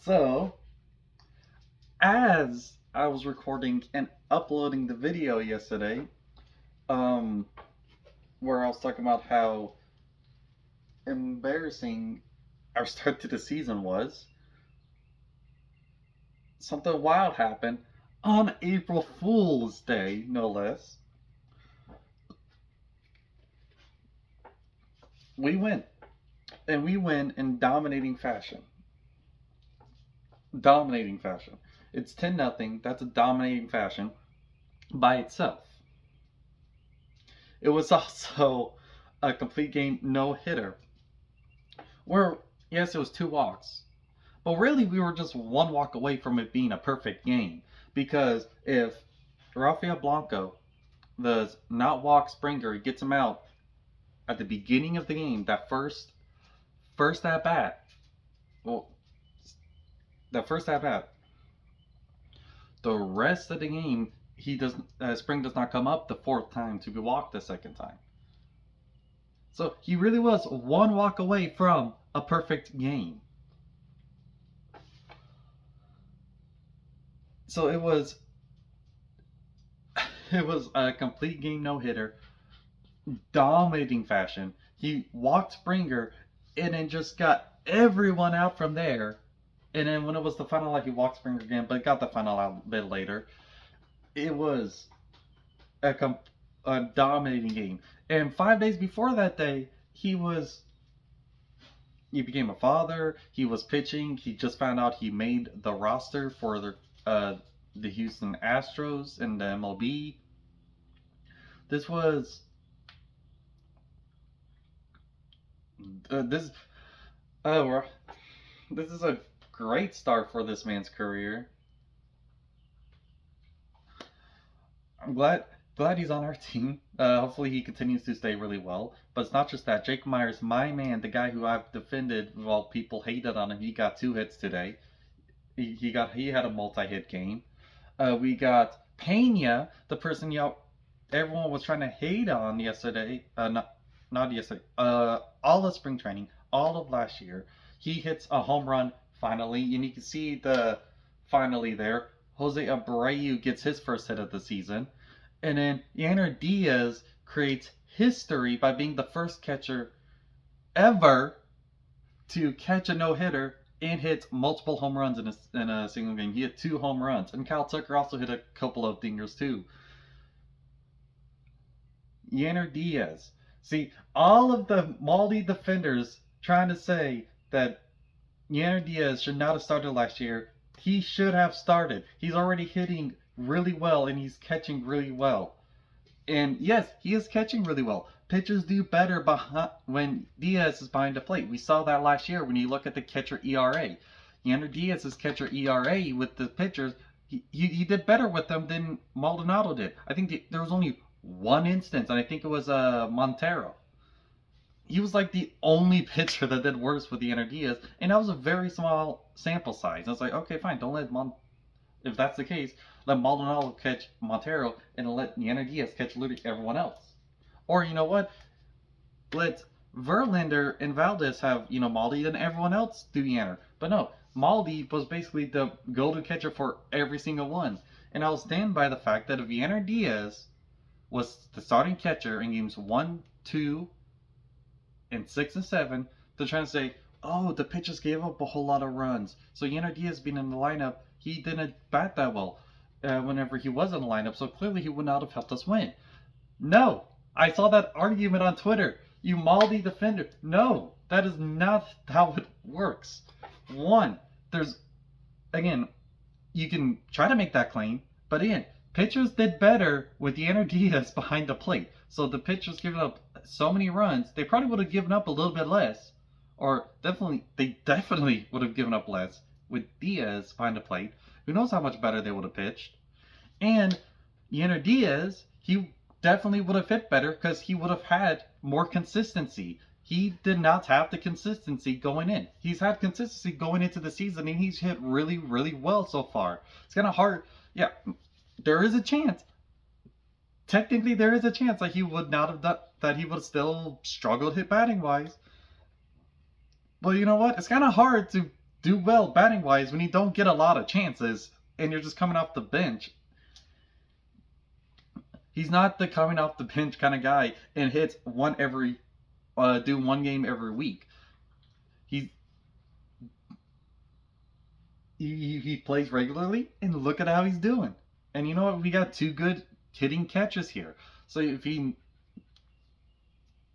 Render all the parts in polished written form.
So, as I was recording and uploading the video yesterday, um, where I was talking about how embarrassing our start to the season was, something wild happened on April Fool's Day, no less. We win, and we win in dominating fashion. Dominating fashion. It's 10-0. That's a dominating fashion by itself. It was also a complete game no hitter. Where, yes, it was 2 walks. But really, we were just 1 walk away from it being a perfect game. Because if Rafael Blanco does not walk Springer, he gets him out at the beginning of the game, that first at bat, well, the first at bat, the rest of the game, he does Spring does not come up the fourth time to be walked the second time. So he really was 1 walk away from a perfect game. So it was a complete game no hitter, dominating fashion. He walked Springer and then just got everyone out from there. And then when it was the final out, he walked Springer again, but got the final out a bit later. It was a, a dominating game. And 5 days before that day, he became a father. He was pitching. He just found out he made the roster for the Houston Astros in the MLB. This was this uh, this is a great start for this man's career. I'm glad he's on our team. Hopefully he continues to stay really well. But it's not just that. Jake Myers, my man, the guy who I've defended while people hated on him, he got 2 hits today. He had a multi-hit game. We got Pena, the person everyone was trying to hate on yesterday. Not yesterday. All of spring training, all of last year. He hits a home run finally, and you can see the finally there. Jose Abreu gets his first hit of the season, and then Yanner Diaz creates history by being the first catcher ever to catch a no hitter and hit multiple home runs in a single game. He hit 2 home runs, and Kyle Tucker also hit a couple of dingers too. Yanner Diaz. See, all of the Maldi defenders trying to say that Yanner Diaz should not have started last year. He should have started. He's already hitting really well and he's catching really well. And yes, he is catching really well. Pitchers do better when Diaz is behind the plate. We saw that last year when you look at the catcher ERA. Yanner Diaz's catcher ERA with the pitchers, he did better with them than Maldonado did. I think there was only one instance, and I think it was Montero. He was like the only pitcher that did worse with Yanner Diaz, and that was a very small sample size. I was like, okay, fine, don't let if that's the case, let Maldonado catch Montero and let Yanner Diaz catch literally everyone else. Or you know what? Let Verlander and Valdez have Maldi, then everyone else do Yanner. But no, Maldi was basically the go-to catcher for every single one. And I'll stand by the fact that if Yanner Diaz was the starting catcher in games 1, 2, and 6 and 7, they're trying to say, oh, the pitchers gave up a whole lot of runs. So Yanner Diaz being in the lineup, he didn't bat that well whenever he was in the lineup. So clearly he would not have helped us win. No, I saw that argument on Twitter. You Maldi defender. No, that is not how it works. One, again, you can try to make that claim, but again, pitchers did better with Yanner Diaz behind the plate. So the pitchers giving up so many runs, they probably would have given up a little bit less. Or they definitely would have given up less with Diaz behind the plate. Who knows how much better they would have pitched. And Yanner Diaz, he definitely would have hit better because he would have had more consistency. He did not have the consistency going in. He's had consistency going into the season, and he's hit really, really well so far. It's kind of hard. Yeah, there is a chance. Technically, there is a chance that he would not have done that. He would have still struggled hit batting wise. Well, you know what? It's kind of hard to do well batting wise when you don't get a lot of chances and you're just coming off the bench. He's not the coming off the bench kind of guy and hits do one game every week. He he plays regularly, and look at how he's doing. And you know what? We got two good hitting catches here. So if he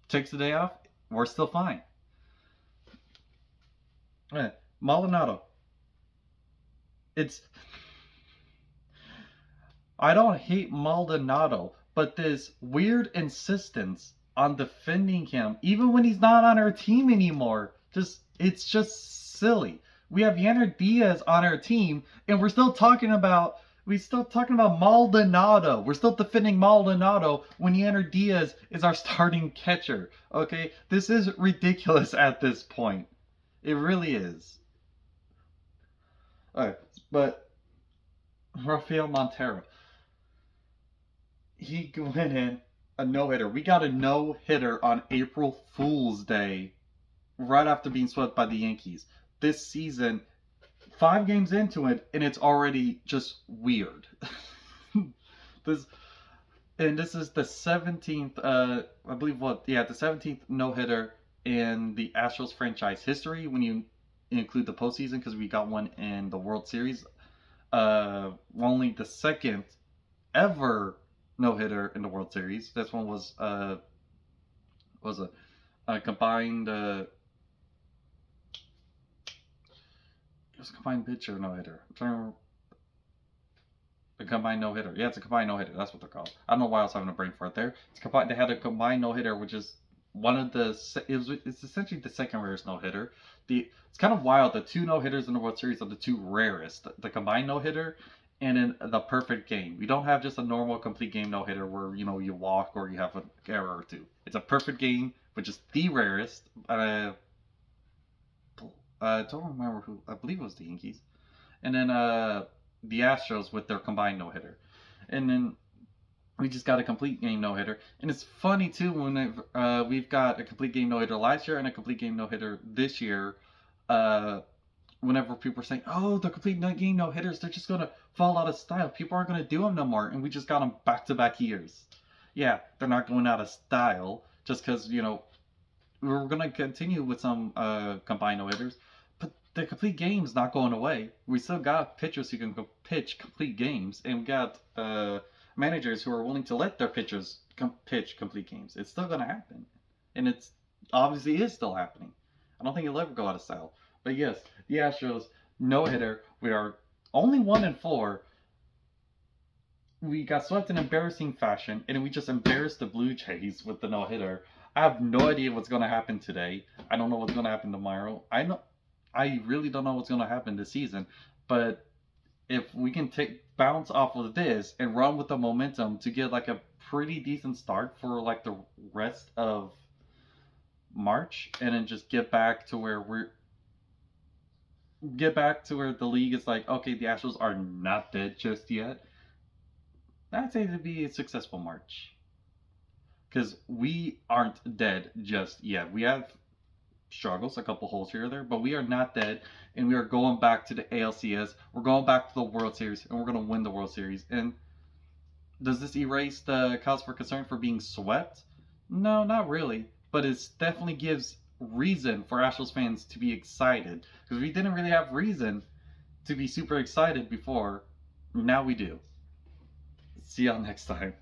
takes the day off, we're still fine. Maldonado. It's I don't hate Maldonado, but this weird insistence on defending him, even when he's not on our team anymore, it's just silly. We have Yanner Diaz on our team, and we're still talking about Maldonado. We're still defending Maldonado when Yanner Diaz is our starting catcher. Okay, this is ridiculous at this point. It really is. Alright, but Rafael Montero, he went in a no hitter. We got a no hitter on April Fool's Day, right after being swept by the Yankees. This season, 5 games into it, and it's already just weird. this this is the 17th, I believe the 17th no hitter in the Astros franchise history when you include the postseason, because we got one in the World Series. Only the second ever no hitter in the World Series. This one was a combined it was a combined pitcher no hitter. I'm trying to remember. A combined no hitter. Yeah, it's a combined no hitter. That's what they're called. I don't know why I was having a brain fart there. It's combined. They had a combined no hitter, which is one of the. It's essentially the second rarest no hitter. It's kind of wild. The 2 no hitters in the World Series are the 2 rarest. The combined no hitter and in the perfect game. We don't have just a normal complete game no hitter where you walk or you have an error or 2. It's a perfect game, which is the rarest. I don't remember who. I believe it was the Yankees, and then the Astros with their combined no hitter, and then we just got a complete game no hitter. And it's funny too when we've got a complete game no hitter last year and a complete game no hitter this year. Whenever people are saying, "Oh, the complete game no hitters, they're just gonna fall out of style. People aren't gonna do them no more," and we just got them back to back years. Yeah, they're not going out of style just because we're gonna continue with some combined no hitters, but the complete game's not going away. We still got pitchers who can go pitch complete games, and we got managers who are willing to let their pitchers pitch complete games. It's still gonna happen, and it's obviously is still happening. I don't think it'll ever go out of style. But yes, the Astros no hitter. We are only 1-4. We got swept in embarrassing fashion, and we just embarrassed the Blue Jays with the no hitter. I have no idea what's going to happen today. I don't know what's going to happen tomorrow. I really don't know what's going to happen this season. But if we can bounce off of this and run with the momentum to get like a pretty decent start for like the rest of March, and then just get back to where the league is like, okay, the Astros are not dead just yet. I'd say it'd be a successful March. Because we aren't dead just yet. We have struggles, a couple holes here or there, but we are not dead, and we are going back to the ALCS. We're going back to the World Series, and we're going to win the World Series. And does this erase the cause for concern for being swept? No, not really. But it definitely gives reason for Astros fans to be excited. Because we didn't really have reason to be super excited before. Now we do. See y'all next time.